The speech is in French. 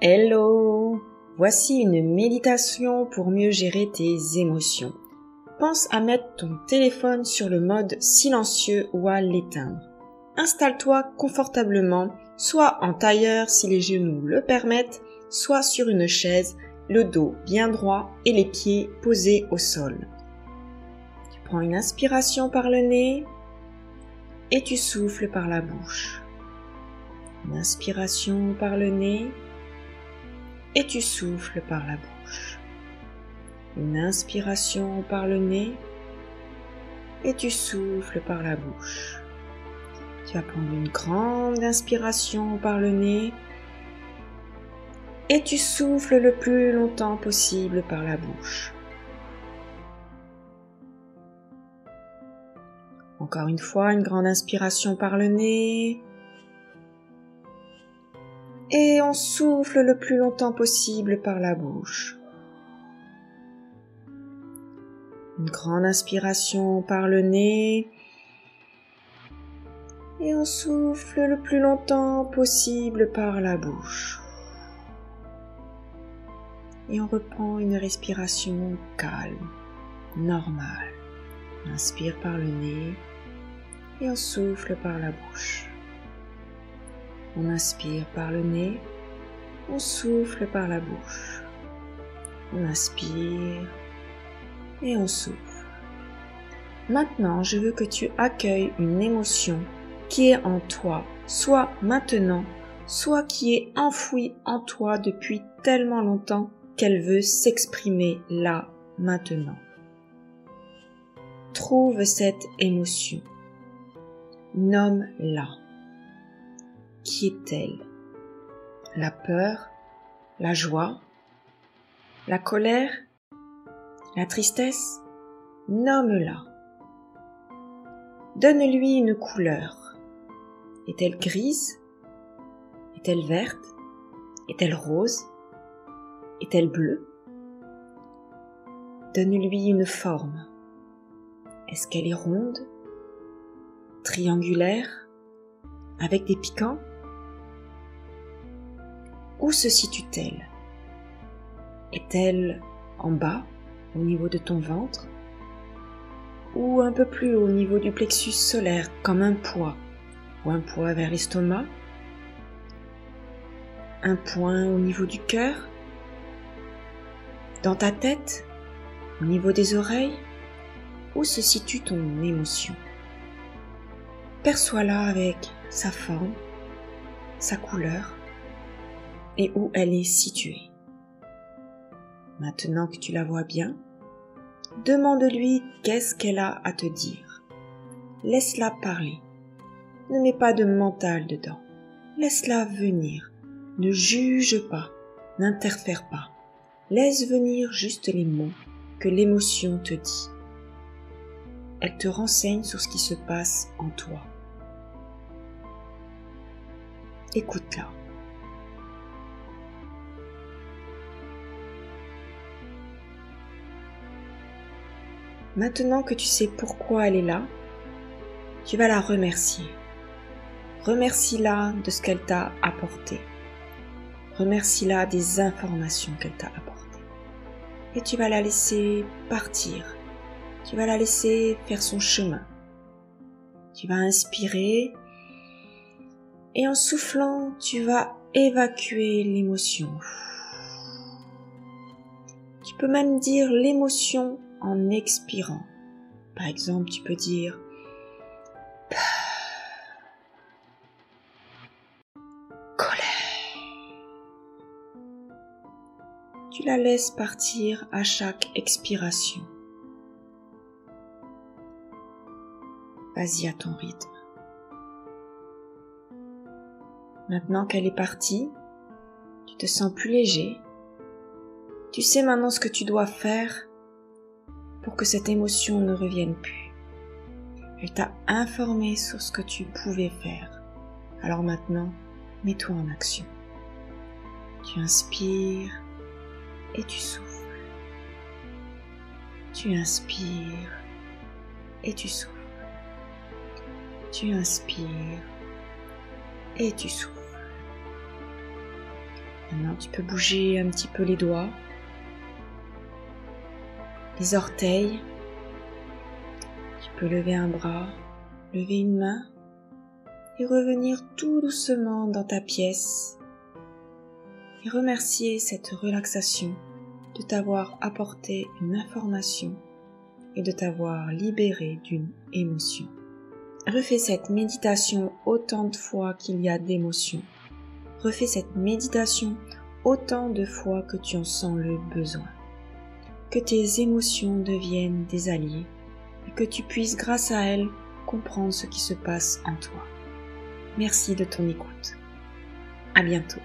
Hello! Voici une méditation pour mieux gérer tes émotions. Pense à mettre ton téléphone sur le mode silencieux ou à l'éteindre. Installe-toi confortablement, soit en tailleur si les genoux le permettent, soit sur une chaise, le dos bien droit et les pieds posés au sol. Tu prends une inspiration par le nez et tu souffles par la bouche. Une inspiration par le nez et tu souffles par la bouche. Une inspiration par le nez et tu souffles par la bouche. Tu vas prendre une grande inspiration par le nez et tu souffles le plus longtemps possible par la bouche. Encore une fois, une grande inspiration par le nez. Et on souffle le plus longtemps possible par la bouche. Une grande inspiration par le nez. Et on souffle le plus longtemps possible par la bouche. Et on reprend une respiration calme, normale. On inspire par le nez et on souffle par la bouche. On inspire par le nez, on souffle par la bouche. On inspire et on souffle. Maintenant, je veux que tu accueilles une émotion qui est en toi, soit maintenant, soit qui est enfouie en toi depuis tellement longtemps qu'elle veut s'exprimer là, maintenant. Trouve cette émotion. Nomme-la. Qui est-elle? La peur, la joie, la colère, la tristesse? Nomme-la. Donne-lui une couleur. Est-elle grise? Est-elle verte? Est-elle rose? Est-elle bleue? Donne-lui une forme. Est-ce qu'elle est ronde? Triangulaire? Avec des piquants? Où se situe-t-elle? Est-elle en bas, au niveau de ton ventre? Ou un peu plus haut, au niveau du plexus solaire, comme un poids? Ou un poids vers l'estomac? Un point au niveau du cœur? Dans ta tête? Au niveau des oreilles? Où se situe ton émotion? Perçois-la avec sa forme, sa couleur et où elle est située. Maintenant que tu la vois bien, demande-lui qu'est-ce qu'elle a à te dire. Laisse-la parler. Ne mets pas de mental dedans. Laisse-la venir. Ne juge pas, n'interfère pas. Laisse venir juste les mots que l'émotion te dit. Elle te renseigne sur ce qui se passe en toi. Écoute-la. Maintenant que tu sais pourquoi elle est là, tu vas la remercier. Remercie-la de ce qu'elle t'a apporté. Remercie-la des informations qu'elle t'a apportées. Et tu vas la laisser partir. Tu vas la laisser faire son chemin. Tu vas inspirer et en soufflant, tu vas évacuer l'émotion. Tu peux même dire l'émotion en expirant. Par exemple, tu peux dire colère. Tu la laisses partir à chaque expiration. Vas-y à ton rythme. Maintenant qu'elle est partie, tu te sens plus léger. Tu sais maintenant ce que tu dois faire pour que cette émotion ne revienne plus. Elle t'a informé sur ce que tu pouvais faire. Alors maintenant, mets-toi en action. Tu inspires et tu souffles. Tu inspires et tu souffles. Tu inspires et tu souffles. Maintenant, tu peux bouger un petit peu les doigts, les orteils. Tu peux lever un bras, lever une main et revenir tout doucement dans ta pièce et remercier cette relaxation de t'avoir apporté une information et de t'avoir libéré d'une émotion. Refais cette méditation autant de fois qu'il y a d'émotions. Refais cette méditation autant de fois que tu en sens le besoin. Que tes émotions deviennent des alliés et que tu puisses grâce à elles comprendre ce qui se passe en toi. Merci de ton écoute. À bientôt.